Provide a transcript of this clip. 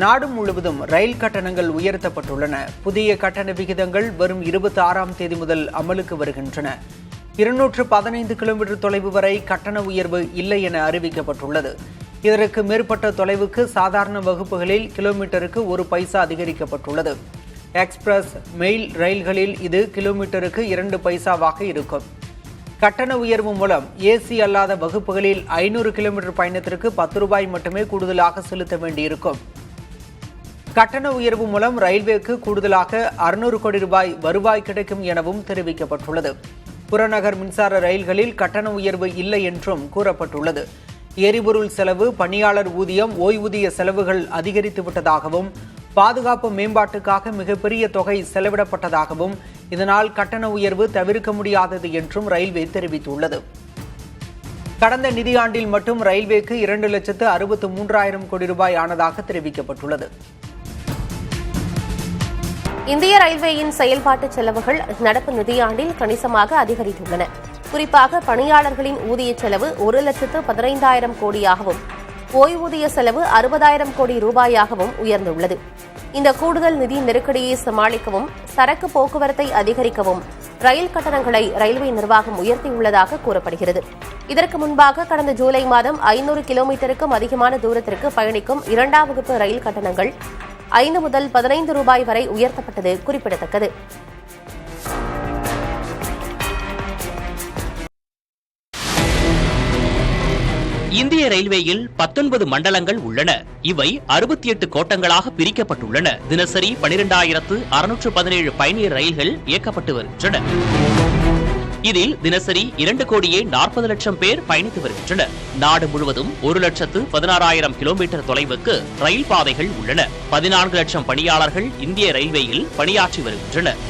நாடு முழுவதும் ரயில் கட்டணங்கள் உயர்த்தப்பட்டுள்ளன. புதிய கட்டண விகிதங்கள் வரும் 26ஆம் தேதி முதல் அமலுக்கு வருகின்றன. 215 கிலோமீட்டர் தொலைவு வரை கட்டண உயர்வு இல்லை என அறிவிக்கப்பட்டுள்ளது. இதற்கு மேற்பட்ட தொலைவுக்கு சாதாரண வகுப்புகளில் கிலோமீட்டருக்கு 1 பைசா அதிகரிக்கப்பட்டுள்ளது. எக்ஸ்பிரஸ், மெயில் ரயில்களில் இது கிலோமீட்டருக்கு 2 பைசாவாக இருக்கும். கட்டண உயர்வு மூலம் ஏசி அல்லாத வகுப்புகளில் 500 கிலோமீட்டர் பயணத்திற்கு 10 ரூபாய் மட்டுமே கூடுதலாக செலுத்த வேண்டியிருக்கும். கட்டண உயர்வு மூலம் ரயில்வேக்கு கூடுதலாக 600 கோடி ரூபாய் வருவாய் கிடைக்கும் எனவும் தெரிவிக்கப்பட்டுள்ளது. புறநகர் மின்சார ரயில்களில் கட்டண உயர்வு இல்லை என்றும் கூறப்பட்டுள்ளது. எரிபொருள் செலவு, பணியாளர் ஊதியம், ஓய்வூதிய செலவுகள் அதிகரித்துவிட்டதாகவும், பாதுகாப்பு மேம்பாட்டுக்காக மிகப்பெரிய தொகை செலவிடப்பட்டதாகவும், இதனால் கட்டண உயர்வு தவிர்க்க முடியாதது என்றும் ரயில்வே தெரிவித்துள்ளது. கடந்த நிதியாண்டில் மட்டும் ரயில்வேக்கு 2,63,000 கோடி ரூபாய் ஆனதாக தெரிவிக்கப்பட்டுள்ளது. இந்திய ரயில்வேயின் செயல்பாட்டு செலவுகள் நடப்பு நிதியாண்டில் கணிசமாக அதிகரித்துள்ளன. குறிப்பாக பணியாளர்களின் ஊதிய செலவு 1,15,000 கோடியாகவும், ஓய்வூதிய செலவு 60,000 கோடி ரூபாயாகவும் உயர்ந்துள்ளது. இந்த கூடுதல் நிதி நெருக்கடியை சமாளிக்கவும், சரக்கு போக்குவரத்தை அதிகரிக்கவும் ரயில் கட்டணங்களை ரயில்வே நிர்வாகம் உயர்த்தியுள்ளதாக கூறப்படுகிறது. இதற்கு முன்பாக கடந்த ஜூலை மாதம் 500 கிலோமீட்டருக்கும் அதிகமான தூரத்திற்கு பயணிக்கும் 2ஆம் வகுப்பு ரயில் கட்டணங்கள் 5 முதல் 15 ரூபாய் வரை உயர்த்தப்பட்டது குறிப்பிடத்தக்கது. இந்திய ரயில்வேயில் 19 மண்டலங்கள் உள்ளன. இவை 68 கோட்டங்களாக பிரிக்கப்பட்டுள்ளன. தினசரி 12,617 பயணியர் ரயில்கள் இயக்கப்பட்டு வருகின்றன. இதில் தினசரி 2,40,00,000 பேர் பயணித்து வருகின்றனர். நாடு முழுவதும் 1,16,000 கிலோமீட்டர் தொலைவுக்கு ரயில் பாதைகள் உள்ளன. 14 லட்சம் பணியாளர்கள் இந்திய ரயில்வேயில் பணியாற்றி வருகின்றனர்.